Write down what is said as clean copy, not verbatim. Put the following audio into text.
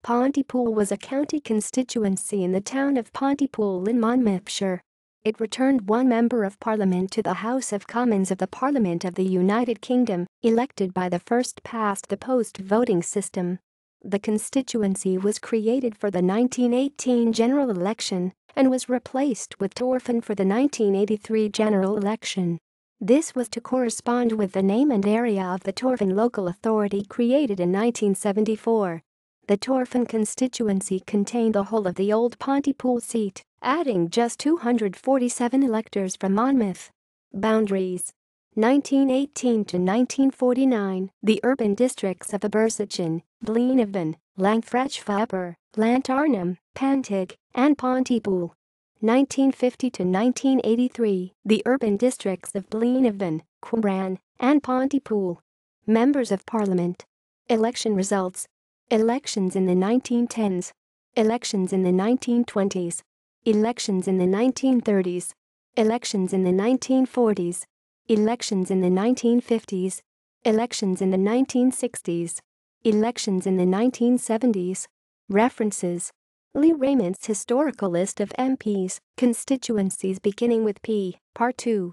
Pontypool was a county constituency in the town of Pontypool in Monmouthshire. It returned one member of Parliament to the House of Commons of the Parliament of the United Kingdom, elected by the first-past-the-post voting system. The constituency was created for the 1918 general election and was replaced with Torfaen for the 1983 general election. This was to correspond with the name and area of the Torfaen local authority created in 1974. The Torfaen constituency contained the whole of the old Pontypool seat, adding just 247 electors from Monmouth. Boundaries: 1918 to 1949, the urban districts of Aberystwyth, Blaenavon, Llangfrechfaber, Llantarnam, Pantig, and Pontypool. 1950 to 1983, the urban districts of Blaenavon, Correspond, and Pontypool. Members of Parliament. Election results. Elections in the 1910s. Elections in the 1920s. Elections in the 1930s. Elections in the 1940s. Elections in the 1950s. Elections in the 1960s. Elections in the 1970s. References: Lee Raymond's Historical List of MPs, Constituencies beginning with P, Part 2.